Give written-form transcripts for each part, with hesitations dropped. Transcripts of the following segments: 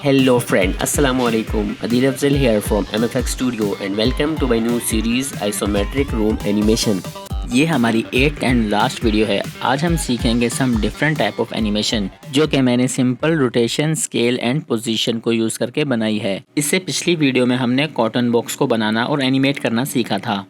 Hello friend, Assalamu alaikum. Adil Afzal here from MFX Studio and welcome to my new series Isometric Room Animation. ये हमारी 8th and last video है। आज हम सीखेंगे some different type of animation जो कि मैंने simple rotation, scale and position को यूज़ करके बनाई है। इससे पिछली वीडियो में हमने कॉटन बॉक्स को बनाना और एनिमेट करना सीखा था।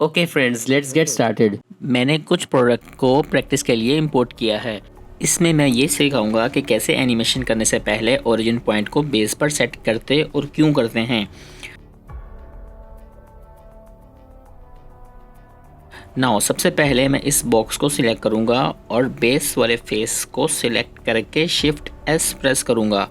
Okay friends, let's get started. मैंने कुछ प्रोडक्ट को प्रैक्टिस के लिए इंपोर्ट किया है। इसमें मैं ये सिखाऊंगा कि कैसे एनिमेशन करने से पहले ओरिजिन पॉइंट को बेस पर सेट करते और क्यों करते हैं। नाउ सबसे पहले मैं इस बॉक्स को सिलेक्ट करूंगा और बेस वाले फेस को सिलेक्ट करके शिफ्ट एस प्रेस करूंगा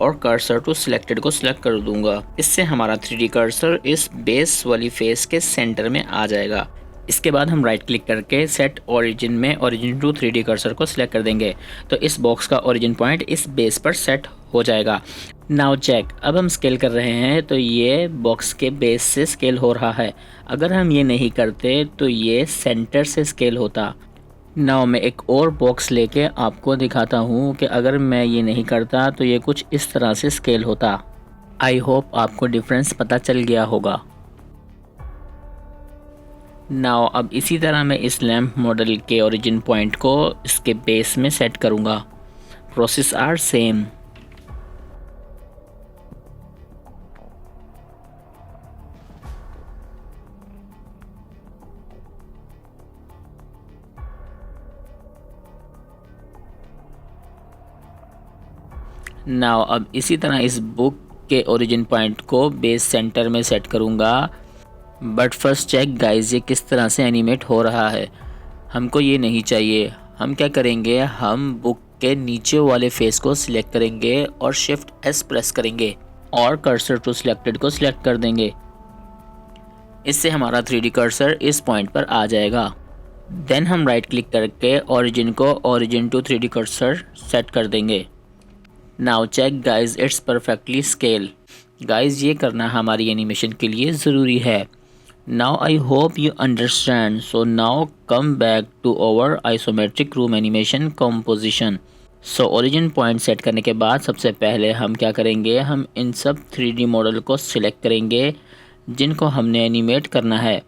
और कर्सर टू सिलेक्टेड को सिलेक्ट कर दूंगा। इससे हमारा 3D कर्सर इस बेस वाली फेस के सेंटर में आ जाएगा। इसके बाद हम राइट क्लिक करके सेट ओरिजिन में ओरिजिन टू 3D कर्सर को सिलेक्ट कर देंगे, तो इस बॉक्स का ओरिजिन पॉइंट इस बेस पर सेट हो जाएगा। नाउ चेक, अब हम स्केल कर रहे हैं तो ये बॉक्स के बेस से स्केल हो रहा है। अगर हम ये नहीं करते तो ये सेंटर से स्केल होता। नाउ मैं एक और बॉक्स लेके आपको दिखाता हूँ कि अगर मैं ये नहीं करता तो ये कुछ इस तरह से स्केल होता। आई होप आपको डिफरेंस पता चल गया होगा। नाउ अब इसी तरह मैं इस लैंप मॉडल के ओरिजिन पॉइंट को इसके बेस में सेट करूँगा। Process are same. नाउ अब इसी तरह इस बुक के ओरिजिन पॉइंट को बेस सेंटर में सेट करूँगा। बट फर्स्ट चेक गाइस, ये किस तरह से एनिमेट हो रहा है। हमको ये नहीं चाहिए। हम क्या करेंगे, हम बुक के नीचे वाले फेस को सिलेक्ट करेंगे और शिफ्ट एस प्रेस करेंगे और कर्सर टू सिलेक्टेड को सिलेक्ट कर देंगे। इससे हमारा 3D कर्सर इस पॉइंट पर आ जाएगा। देन हम राइट क्लिक करके ओरिजिन को origin to 3D cursor set कर देंगे। Now check guys, it's perfectly scale. Guys, ये करना हमारी एनिमेशन के लिए ज़रूरी है। Now I hope you understand. So now come back to our isometric room animation composition. So origin point set करने के बाद सबसे पहले हम क्या करेंगे, हम इन सब 3D मॉडल को सिलेक्ट करेंगे जिनको हमने एनिमेट करना है।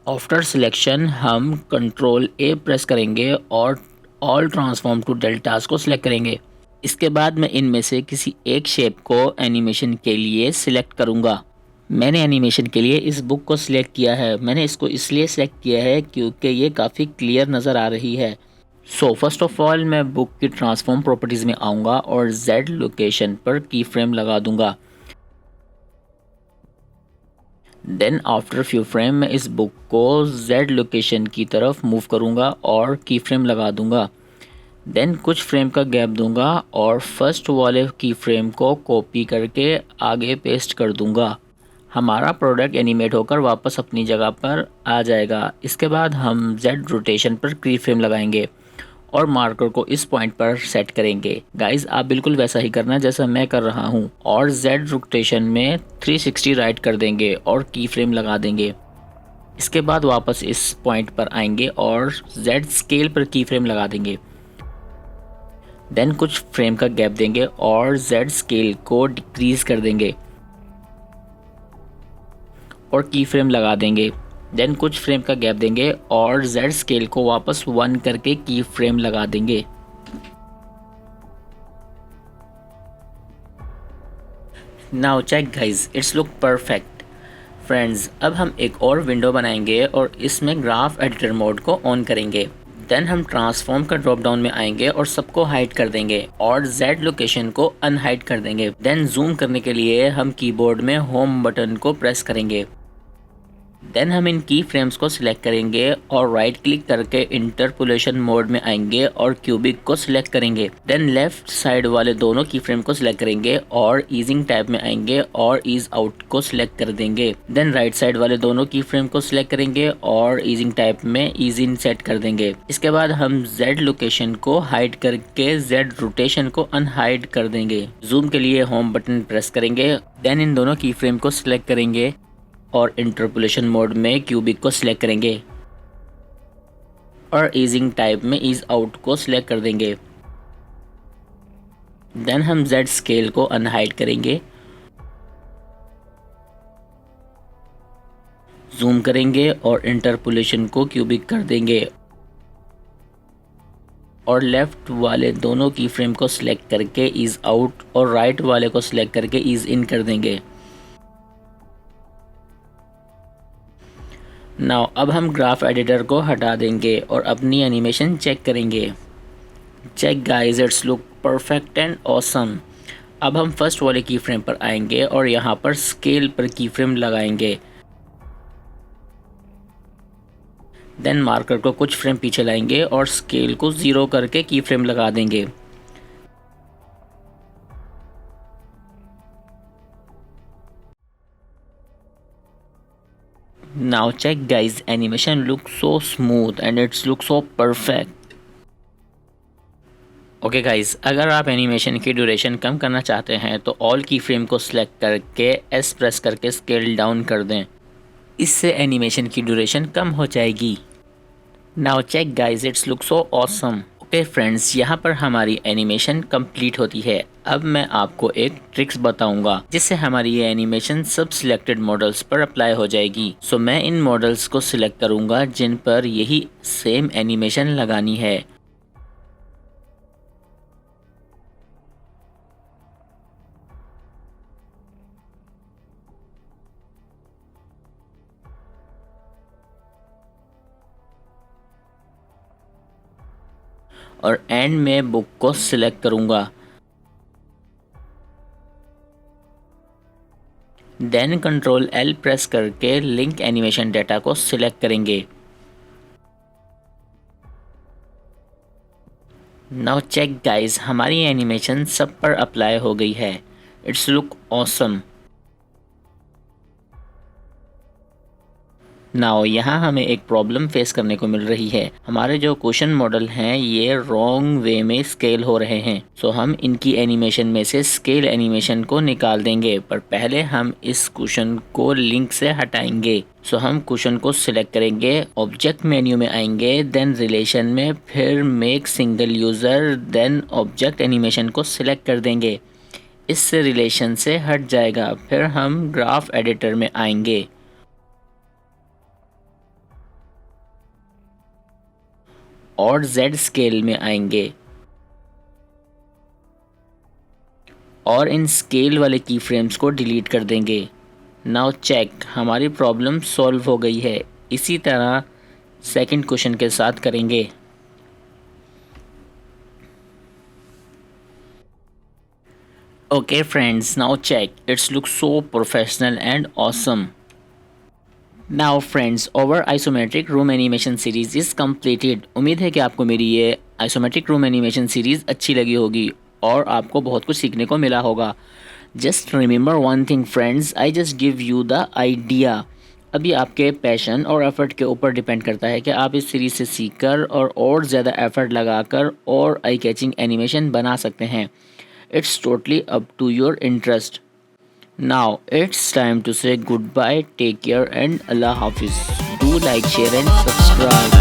आफ्टर सिलेक्शन हम कंट्रोल ए प्रेस करेंगे और ऑल ट्रांसफॉर्म टू डेल्टास को सिलेक्ट करेंगे। इसके बाद मैं इनमें से किसी एक शेप को एनिमेशन के लिए सिलेक्ट करूंगा। मैंने एनिमेशन के लिए इस बुक को सिलेक्ट किया है। मैंने इसको इसलिए सिलेक्ट किया है क्योंकि ये काफ़ी क्लियर नज़र आ रही है। सो फर्स्ट ऑफ ऑल मैं बुक की ट्रांसफॉर्म प्रॉपर्टीज़ में आऊँगा और Z लोकेशन पर की फ्रेम लगा दूँगा। देन आफ्टर फ्यू फ्रेम मैं इस बुक को Z लोकेशन की तरफ मूव करूँगा और की फ्रेम लगा दूँगा। देन कुछ फ्रेम का गैप दूँगा और फर्स्ट वाले की फ्रेम को कॉपी करके आगे पेस्ट कर दूँगा। हमारा प्रोडक्ट एनिमेट होकर वापस अपनी जगह पर आ जाएगा। इसके बाद हम Z रोटेशन पर की फ्रेम लगाएंगे और मार्कर को इस पॉइंट पर सेट करेंगे। गाइस, आप बिल्कुल वैसा ही करना जैसा मैं कर रहा हूँ और Z रोटेशन में 360 राइट कर देंगे और की फ्रेम लगा देंगे। इसके बाद वापस इस पॉइंट पर आएंगे और Z स्केल पर की फ्रेम लगा देंगे। देन कुछ फ्रेम का गैप देंगे और Z स्केल को डिक्रीज कर देंगे और की फ्रेम लगा देंगे। देन कुछ फ्रेम का गैप देंगे और Z स्केल को वापस 1 करके की फ्रेम लगा देंगे। Now check guys, it's look perfect. Friends, अब हम एक और विंडो बनाएंगे और इसमें ग्राफ एडिटर मोड को ऑन करेंगे। देन हम ट्रांसफॉर्म का ड्रॉप डाउन में आएंगे और सबको हाइड कर देंगे और Z लोकेशन को अनहाइड कर देंगे। देन जूम करने के लिए हम कीबोर्ड में होम बटन को प्रेस करेंगे। देन हम इन की फ्रेम्स को सिलेक्ट करेंगे और राइट क्लिक करके इंटरपोलेशन मोड में आएंगे और क्यूबिक को सिलेक्ट करेंगे। देन लेफ्ट साइड वाले दोनों की फ्रेम को सिलेक्ट करेंगे और ईजिंग टैब में आएंगे और ईज आउट को सिलेक्ट कर देंगे। देन राइट साइड वाले दोनों की फ्रेम को सिलेक्ट करेंगे और ईजिंग टैब में ईज इन सेट कर देंगे। इसके बाद हम Z लोकेशन को हाइड करके Z रोटेशन को अनहाइड कर देंगे। जूम के लिए होम बटन प्रेस करेंगे। देन इन दोनों की फ्रेम को सिलेक्ट करेंगे और इंटरपोलेशन मोड में क्यूबिक को सिलेक्ट करेंगे और ईजिंग टाइप में ईज आउट को सिलेक्ट कर देंगे। देन हम Z स्केल को अनहाइड करेंगे, जूम करेंगे और इंटरपोलेशन को क्यूबिक कर देंगे और लेफ्ट वाले दोनों की फ्रेम को सिलेक्ट करके ईज आउट और राइट वाले को सिलेक्ट करके ईज इन कर देंगे। नाउ अब हम ग्राफ एडिटर को हटा देंगे और अपनी एनिमेशन चेक करेंगे। Check guys, it's look perfect and awesome. अब हम फर्स्ट वाले की फ्रेम पर आएंगे और यहाँ पर स्केल पर की फ्रेम लगाएंगे। देन मार्कर को कुछ फ्रेम पीछे लाएंगे और स्केल को 0 करके की फ्रेम लगा देंगे। Now check guys, animation looks so smooth and it's looks so perfect. Okay guys, अगर आप एनिमेशन की ड्यूरेशन कम करना चाहते हैं तो ऑल की फ्रेम को सिलेक्ट करके S प्रेस करके स्केल डाउन कर दें। इससे एनिमेशन की ड्यूरेशन कम हो जाएगी। Now check guys, it's look so awesome. Okay friends, यहाँ पर हमारी एनिमेशन कंप्लीट होती है। अब मैं आपको एक ट्रिक्स बताऊंगा जिससे हमारी ये एनिमेशन सब सिलेक्टेड मॉडल्स पर अप्लाई हो जाएगी। सो मैं इन मॉडल्स को सिलेक्ट करूंगा जिन पर यही सेम एनिमेशन लगानी है। और एंड में बुक को सिलेक्ट करूंगा। देन कंट्रोल L प्रेस करके लिंक एनिमेशन डाटा को सिलेक्ट करेंगे। नाउ चेक गाइस, हमारी एनिमेशन सब पर अप्लाई हो गई है। It's look awesome. नाउ यहाँ हमें एक प्रॉब्लम फेस करने को मिल रही है। हमारे जो क्वेश्चन मॉडल हैं ये रॉन्ग वे में स्केल हो रहे हैं। सो हम इनकी एनिमेशन में से स्केल एनिमेशन को निकाल देंगे, पर पहले हम इस क्वेश्चन को लिंक से हटाएंगे। सो हम क्वेश्चन को सिलेक्ट करेंगे, ऑब्जेक्ट मेन्यू में आएंगे, देन रिलेशन में, फिर make single user, then object animation को सिलेक्ट कर देंगे। इससे रिलेशन से हट जाएगा। फिर हम ग्राफ एडिटर में आएंगे और Z स्केल में आएंगे और इन स्केल वाले की फ्रेम्स को डिलीट कर देंगे। नाउ चेक, हमारी प्रॉब्लम सॉल्व हो गई है। इसी तरह सेकंड क्वेश्चन के साथ करेंगे। Okay friends, now check, it's look so professional and awesome. Now friends, over isometric room animation series is completed. उम्मीद है कि आपको मेरी ये आइसोमेट्रिक रूम एनिमेशन सीरीज़ अच्छी लगी होगी और आपको बहुत कुछ सीखने को मिला होगा। Just remember one thing friends, I just give you the idea. अभी आपके पैशन और एफर्ट के ऊपर डिपेंड करता है कि आप इस सीरीज़ से सीखकर और ज़्यादा एफर्ट लगाकर और आई कैचिंग एनिमेशन बना सकते हैं। It's totally up to your interest. Now it's time to say goodbye, take care and Allah Hafiz. Do like, share and subscribe.